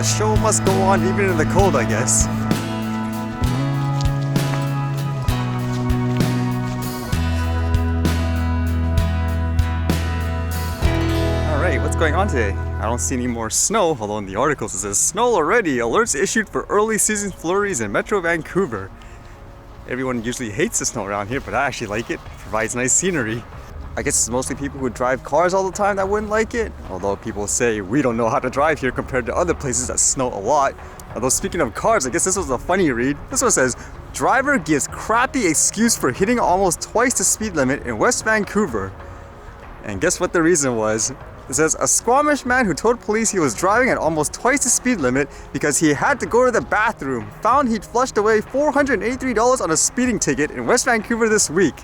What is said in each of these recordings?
the show must go on even in the cold, I guess. Alright, what's going on today? I don't see any more snow, although in the articles it says snow already, alerts issued for early season flurries in Metro Vancouver. Everyone usually hates the snow around here, but I actually like it. It provides nice scenery. I guess it's mostly people who drive cars all the time that wouldn't like it. Although people say we don't know how to drive here compared to other places that snow a lot. Although speaking of cars, I guess this was a funny read. This one says, driver gives crappy excuse for hitting almost twice the speed limit in West Vancouver. And guess what the reason was? It says, a Squamish man who told police he was driving at almost twice the speed limit because he had to go to the bathroom found he'd flushed away $483 on a speeding ticket in West Vancouver this week.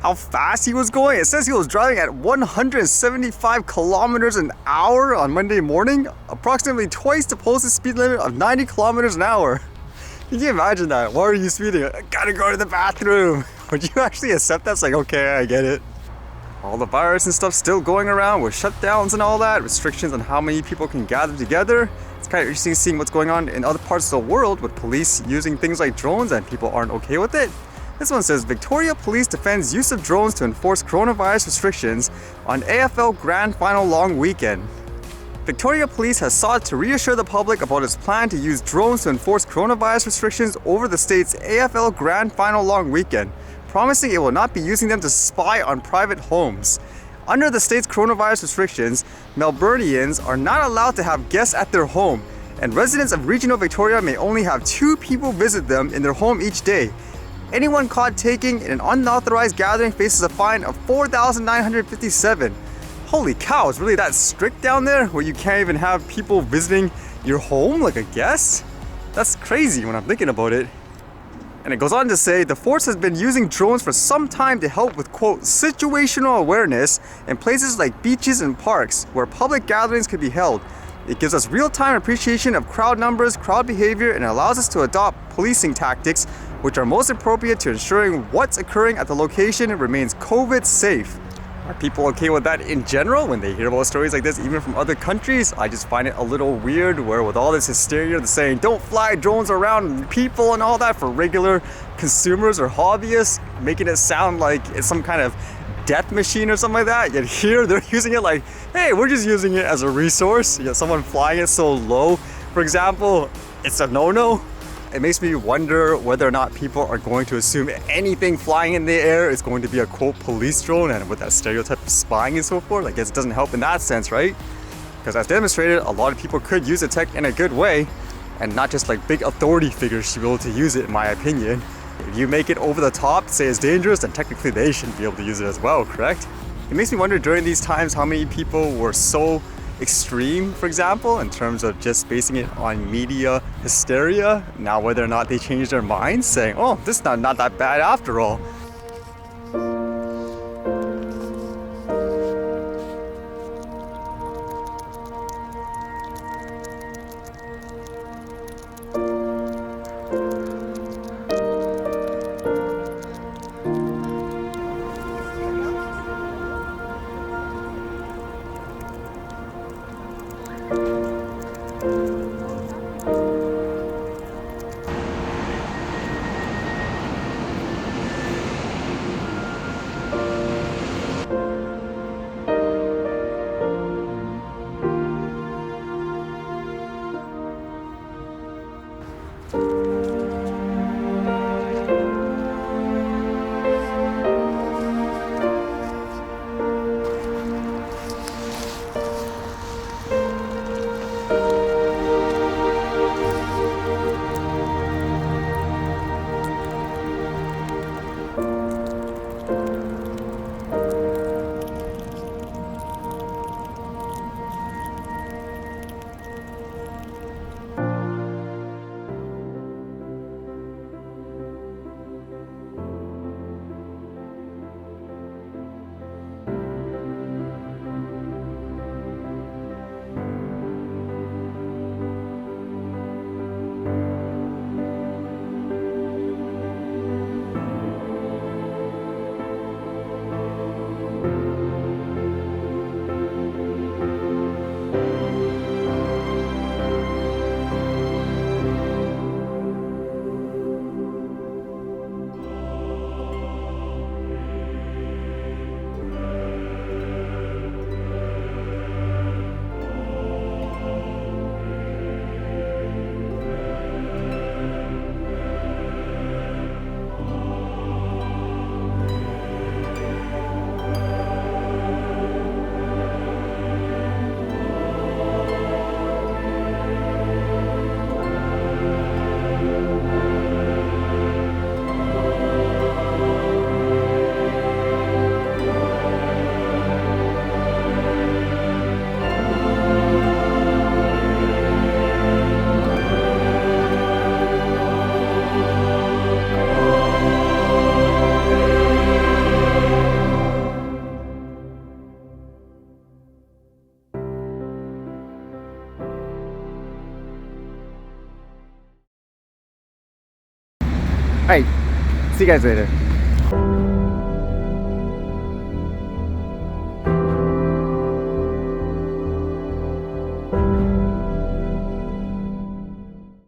How fast he was going? It says he was driving at 175 kilometers an hour on Monday morning, approximately twice the posted speed limit of 90 kilometers an hour. Can you imagine that? Why are you speeding? I gotta go to the bathroom. Would you actually accept that? It's like, okay, I get it. All the virus and stuff still going around with shutdowns and all that, restrictions on how many people can gather together. It's kind of interesting seeing what's going on in other parts of the world with police using things like drones and people aren't okay with it. This one says, Victoria Police defends use of drones to enforce coronavirus restrictions on AFL Grand Final long weekend. Victoria Police has sought to reassure the public about its plan to use drones to enforce coronavirus restrictions over the state's AFL Grand Final long weekend, promising it will not be using them to spy on private homes. Under the state's coronavirus restrictions, Melburnians are not allowed to have guests at their home, and residents of regional Victoria may only have 2 people visit them in their home each day. Anyone caught taking an unauthorized gathering faces a fine of $4,957. Holy cow, it's really that strict down there where you can't even have people visiting your home like a guest? That's crazy when I'm thinking about it. And it goes on to say, the force has been using drones for some time to help with, quote, situational awareness in places like beaches and parks where public gatherings could be held. It gives us real-time appreciation of crowd numbers, crowd behavior, and allows us to adopt policing tactics which are most appropriate to ensuring what's occurring at the location remains COVID safe. Are people okay with that in general when they hear about stories like this, even from other countries? I just find it a little weird where with all this hysteria, they're saying don't fly drones around people and all that for regular consumers or hobbyists, making it sound like it's some kind of death machine or something like that. Yet here they're using it like, hey, we're just using it as a resource. Yet someone flying it so low, for example, it's a no-no. It makes me wonder whether or not people are going to assume anything flying in the air is going to be a, quote, police drone, and with that stereotype of spying and so forth, I guess it doesn't help in that sense, right? Because as demonstrated, a lot of people could use the tech in a good way, and not just like big authority figures should be able to use it, in my opinion. If you make it over the top, say it's dangerous, then technically they shouldn't be able to use it as well, correct? It makes me wonder during these times how many people were so extreme, for example, in terms of just basing it on media hysteria. Now whether or not they change their minds, saying, oh, this is not that bad after all. Alright, see you guys later.